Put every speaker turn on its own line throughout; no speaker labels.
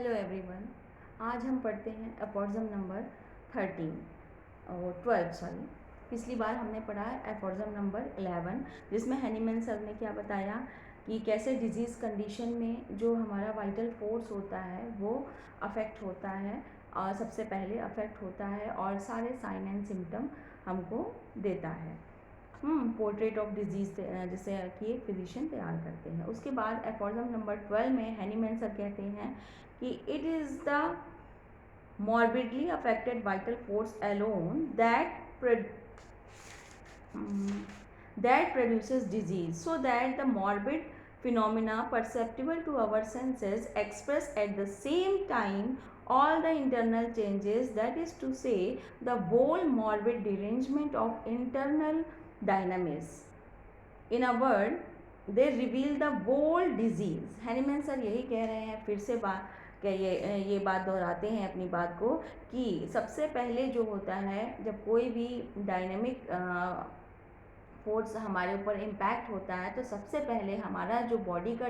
Hello everyone. आज हम पढ़ते हैं एफोरिज्म नंबर 13 और 12 सॉरी। पिछली बार हमने पढ़ा है एफोरिज्म नंबर 11, जिसमें हैनीमैन सर ने क्या बताया कि कैसे डिजीज़ कंडीशन में जो हमारा वाइटल फोर्स होता है वो अफेक्ट होता है और सबसे पहले अफेक्ट होता है और सारे साइन एंड सिम्टम हमको देता है। पोर्ट्रेट ऑफ डिजीज़ जिसे कि एक फिजिशियन तैयार करते हैं। उसके बाद एफोरिज्म नंबर 12 में हैनीमैन सर कहते हैं कि it is the morbidly affected vital force alone that produces disease, so that the morbid phenomena perceptible to our senses express at the same time all the internal changes, that is to say the whole morbid derangement of internal dynamics. In a word, they reveal the whole disease. Hahnemann sir यही कह रहे हैं, फिर से ये बात दोहराते हैं अपनी बात को कि सबसे पहले जो होता है जब कोई भी डायनेमिक फोर्स हमारे ऊपर इम्पैक्ट होता है तो सबसे पहले हमारा जो बॉडी का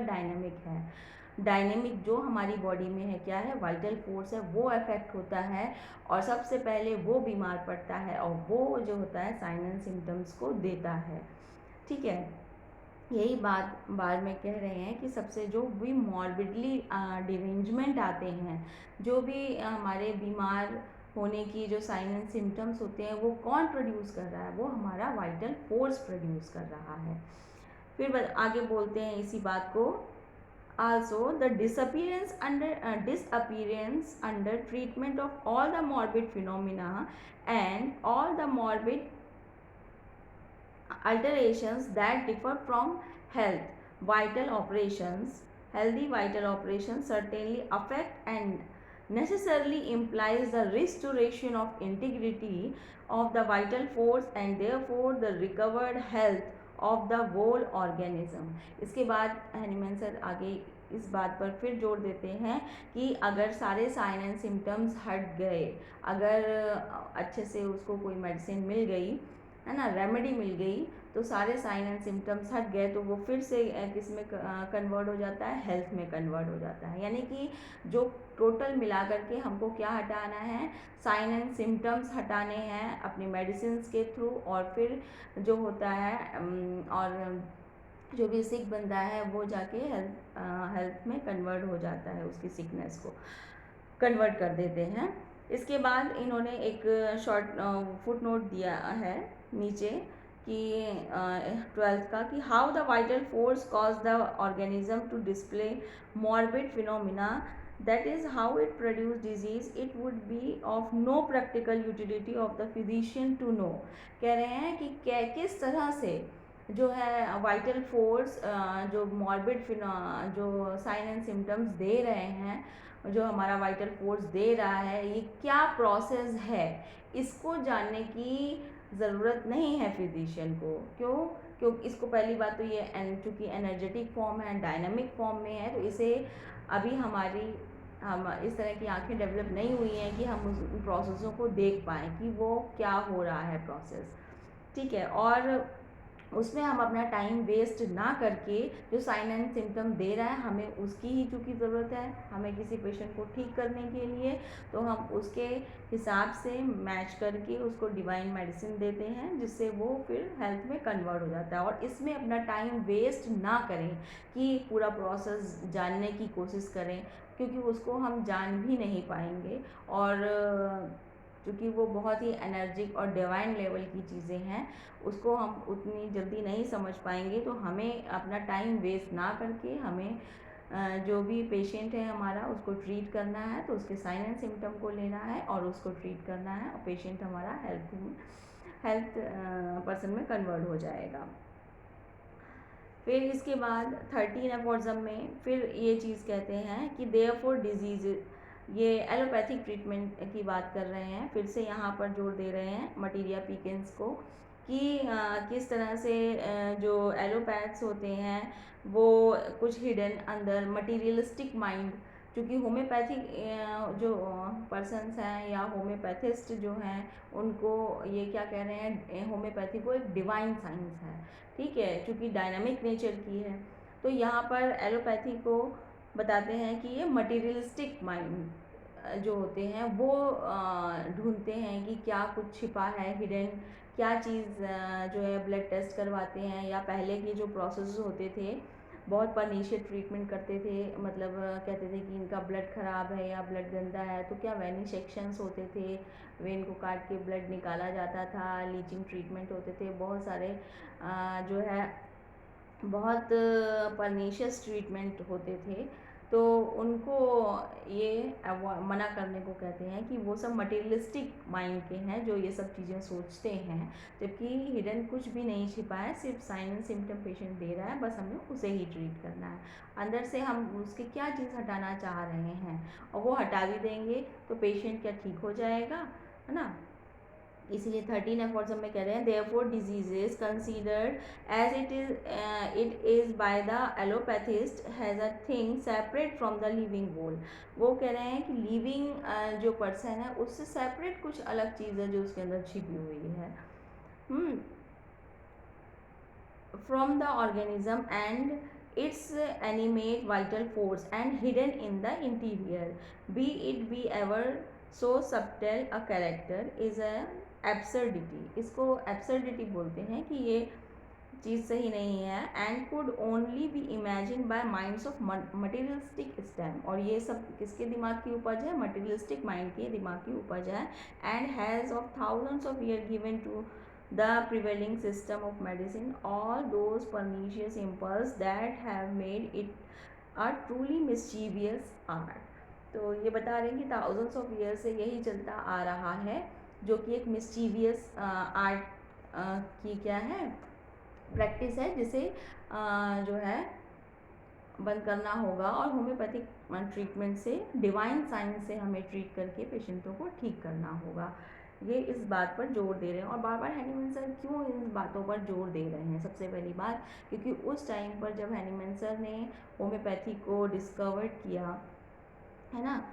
डायनेमिक जो हमारी बॉडी में है क्या है, वाइटल फोर्स है, वो अफेक्ट होता है और सबसे पहले वो बीमार पड़ता है और वो जो होता है साइन एंड सिम्टम्स को देता है। ठीक है, यही बात बार में कह रहे हैं कि सबसे जो भी मॉर्बिडली डिरेंजमेंट आते हैं, जो भी हमारे बीमार होने की जो साइन एंड सिम्टम्स होते हैं वो कौन प्रोड्यूस कर रहा है, वो हमारा वाइटल फोर्स प्रोड्यूस कर रहा है। फिर आगे बोलते हैं इसी बात को, also the disappearance under treatment of all the morbid phenomena and all the morbid alterations that differ from healthy vital operations certainly affect and necessarily implies the restoration of integrity of the vital force and therefore the recovered health of the whole organism. इसके बाद Hahnemann sir आगे इस बात पर फिर जोर देते हैं कि अगर सारे साइन एंड सिम्टम्स हट गए, अगर अच्छे से उसको कोई मेडिसिन मिल गई है ना, रेमेडी मिल गई, तो सारे साइन एंड सिम्टम्स हट गए तो वो फिर से किस में कन्वर्ट हो जाता है, हेल्थ में कन्वर्ट हो जाता है। यानी कि जो टोटल मिला करके हमको क्या हटाना है, साइन एंड सिम्टम्स हटाने हैं अपनी मेडिसिन के थ्रू और फिर जो होता है और जो भी सिक बंदा है वो जाके हेल्थ में कन्वर्ट हो जाता है, उसकी सिकनेस को कन्वर्ट कर देते हैं। इसके बाद इन्होंने एक शॉर्ट फुट नोट दिया है नीचे कि 12th का कि how the vital force cause the organism to display morbid phenomena, that is how it produce disease, it would be of no practical utility of the physician to know. कह रहे हैं कि किस तरह से जो है वाइटल फोर्स जो मॉर्बिड जो साइन एंड सिम्टम्स दे रहे हैं, जो हमारा वाइटल फोर्स दे रहा है, ये क्या प्रोसेस है, इसको जानने की ज़रूरत नहीं है फिजिशियन को। क्योंकि इसको पहली बात तो ये चूँकि एनर्जेटिक फॉर्म है, डायनामिक फॉर्म में है, तो इसे अभी हम इस तरह की आंखें डेवलप नहीं हुई हैं कि हम उस प्रोसेसों को देख पाएँ कि वो क्या हो रहा है प्रोसेस। ठीक है, और उसमें हम अपना टाइम वेस्ट ना करके जो साइन एंड सिम्टम दे रहा है हमें उसकी ही चूँकि ज़रूरत है, हमें किसी पेशेंट को ठीक करने के लिए, तो हम उसके हिसाब से मैच करके उसको डिवाइन मेडिसिन देते हैं जिससे वो फिर हेल्थ में कन्वर्ट हो जाता है। और इसमें अपना टाइम वेस्ट ना करें कि पूरा प्रोसेस जानने की कोशिश करें, क्योंकि उसको हम जान भी नहीं पाएंगे और क्योंकि वो बहुत ही एनर्जिक और डिवाइन लेवल की चीज़ें हैं, उसको हम उतनी जल्दी नहीं समझ पाएंगे। तो हमें अपना टाइम वेस्ट ना करके हमें जो भी पेशेंट है हमारा उसको ट्रीट करना है, तो उसके साइन एंड सिम्टम को लेना है और उसको ट्रीट करना है और पेशेंट हमारा हेल्थ पर्सन में कन्वर्ट हो जाएगा। फिर इसके बाद 13 एफोरिज्म में फिर ये चीज़ कहते हैं कि देयरफॉर डिजीज, ये एलोपैथिक ट्रीटमेंट की बात कर रहे हैं, फिर से यहाँ पर जोर दे रहे हैं मटीरिया पिकेंस को कि किस तरह से जो एलोपैथ्स होते हैं वो कुछ हिडन अंदर मटीरियलिस्टिक माइंड, क्योंकि होम्योपैथिक जो पर्सनस हैं या होम्योपैथिस्ट जो हैं उनको ये क्या कह रहे हैं, होम्योपैथी को एक डिवाइन साइंस है। ठीक है, क्योंकि डायनामिक नेचर की है, तो यहाँ पर एलोपैथी को बताते हैं कि ये मटेरियलिस्टिक माइंड जो होते हैं वो ढूंढते हैं कि क्या कुछ छिपा है, हिडन क्या चीज़ जो है ब्लड टेस्ट करवाते हैं, या पहले के जो प्रोसेस होते थे बहुत परनीशियस ट्रीटमेंट करते थे, मतलब कहते थे कि इनका ब्लड ख़राब है या ब्लड गंदा है तो क्या वेनी सेक्शंस होते थे, वेन को काट के ब्लड निकाला जाता था, लीचिंग ट्रीटमेंट होते थे, बहुत सारे जो है बहुत परनीशियस ट्रीटमेंट होते थे। तो उनको ये मना करने को कहते हैं कि वो सब मटेरियलिस्टिक माइंड के हैं जो ये सब चीज़ें सोचते हैं, जबकि हिडन कुछ भी नहीं छिपा है, सिर्फ साइन एंड सिम्टम पेशेंट दे रहा है, बस हमें उसे ही ट्रीट करना है। अंदर से हम उसकी क्या चीज़ हटाना चाह रहे हैं और वो हटा भी देंगे तो पेशेंट क्या ठीक हो जाएगा, है ना। इसीलिए 13 एफॉर्ड्स में कह रहे हैं therefore diseases considered as it is by the allopathist has a thing separate from the living whole. वो कह रहे हैं कि लिविंग जो पर्सन है उससे सेपरेट कुछ अलग चीज़ है जो उसके अंदर छिपी हुई है from the organism and its animate vital force and hidden in the interior, be it be ever so subtle a character is a absurdity। इसको absurdity बोलते हैं कि ये चीज़ सही नहीं है, and could only be imagine by minds of materialistic stamp. और ये सब किसके दिमाग की उपज है, मटेरियलिस्टिक माइंड के दिमाग की उपज है। And has of thousands of year given to the prevailing system of medicine all those pernicious impulses that have made it a truly mischievous art। तो ये बता रहे हैं कि thousands of years से यही चलता आ रहा है जो कि एक mischievous आर्ट की क्या है, प्रैक्टिस है, जिसे जो है बंद करना होगा और होम्योपैथिक ट्रीटमेंट से, डिवाइन साइंस से हमें ट्रीट करके पेशेंटों को ठीक करना होगा। ये इस बात पर जोर दे रहे हैं। और बार बार हैनीमैन सर क्यों इन बातों पर जोर दे रहे हैं, सबसे पहली बात क्योंकि उस टाइम पर जब हैनीमैन सर ने होम्योपैथी को डिस्कवर किया, है ना,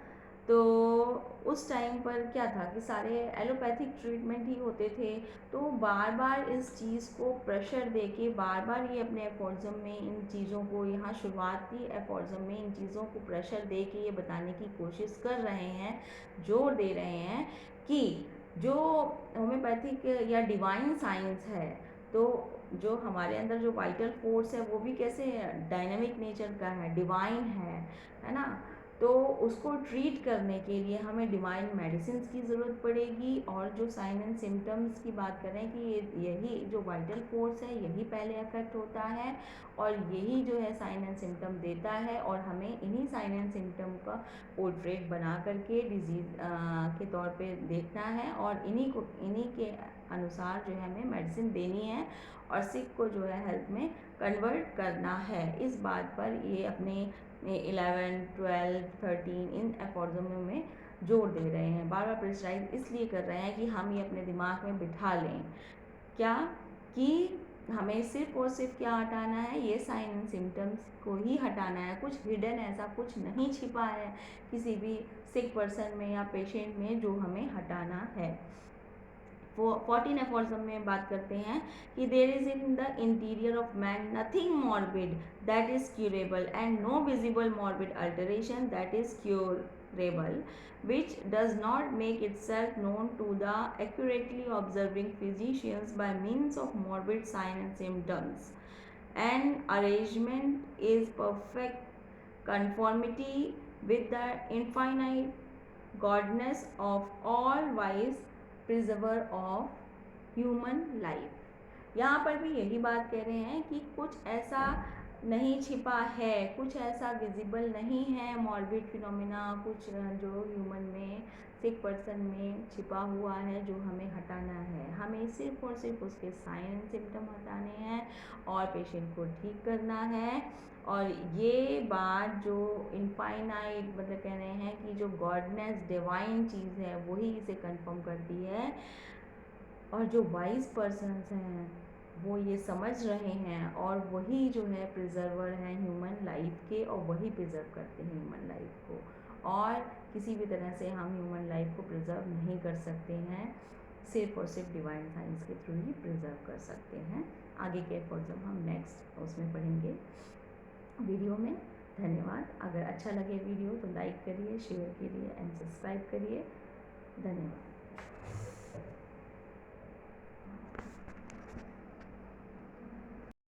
तो उस टाइम पर क्या था कि सारे एलोपैथिक ट्रीटमेंट ही होते थे। तो बार बार इस चीज़ को प्रेशर दे के बार बार ये अपने एफोर्ज़म में इन चीज़ों को, यहाँ शुरुआती एफोर्ज़म में इन चीज़ों को प्रेशर दे के ये बताने की कोशिश कर रहे हैं, जोर दे रहे हैं कि जो होम्योपैथिक या डिवाइन साइंस है, तो जो हमारे अंदर जो वाइटल फोर्स है वो भी कैसे डायनामिक नेचर का है, डिवाइन है ना। तो उसको ट्रीट करने के लिए हमें डिवाइन मेडिसिन की ज़रूरत पड़ेगी। और जो साइन एंड सिम्टम्स की बात करें कि यही जो वाइटल फोर्स है यही पहले अफेक्ट होता है और यही जो है साइन एंड सिम्टम देता है, और हमें इन्हीं साइन एंड सिम्टम का पोर्ट्रेट बना करके डिजीज़ के तौर पे देखना है और इन्हीं के अनुसार जो है हमें मेडिसिन देनी है और सिक को जो है हेल्थ में कन्वर्ट करना है। इस बात पर ये अपने 11, 12, 13 इन एफोर्ज़मों में जोर दे रहे हैं, बार बार प्रेशराइज इसलिए कर रहे हैं कि हम ये अपने दिमाग में बिठा लें क्या, कि हमें सिर्फ और सिर्फ क्या हटाना है, ये साइन एंड सिम्टम्स को ही हटाना है। कुछ हिडन ऐसा कुछ नहीं छिपा है किसी भी सिक पर्सन में या पेशेंट में जो हमें हटाना है। 14 एफोर्ज़म में बात करते हैं कि there is in the interior of man nothing morbid that is curable and no visible morbid alteration that is curable which does not make itself known to the accurately observing physicians by means of morbid signs and symptoms. An arrangement is perfect conformity with the infinite godness of all wise preserver of human life। यहाँ पर भी यही बात कह रहे हैं कि कुछ ऐसा नहीं छिपा है, कुछ ऐसा विजिबल नहीं है मॉर्बिड फिनोमिना, कुछ जो ह्यूमन में सिक पर्सन में छिपा हुआ है जो हमें हटाना है। हमें सिर्फ और सिर्फ उसके साइन एंड सिम्टम हटाने हैं और पेशेंट को ठीक करना है। और ये बात जो इनफाइनाइट मतलब कह रहे हैं कि जो गॉडनेस डिवाइन चीज़ है वही इसे कंफर्म करती है, और जो वाइज पर्सन्स हैं वो ये समझ रहे हैं और वही जो है प्रिजर्वर हैं ह्यूमन लाइफ के, और वही प्रिजर्व करते हैं ह्यूमन लाइफ को, और किसी भी तरह से हम ह्यूमन लाइफ को प्रिजर्व नहीं कर सकते हैं, सिर्फ और सिर्फ डिवाइन साइंस के थ्रू ही प्रिजर्व कर सकते हैं। आगे के एफोर्ज़म हम नेक्स्ट उसमें पढ़ेंगे वीडियो में। धन्यवाद। अगर अच्छा लगे वीडियो तो लाइक करिए, शेयर करिए एंड सब्सक्राइब करिए। धन्यवाद।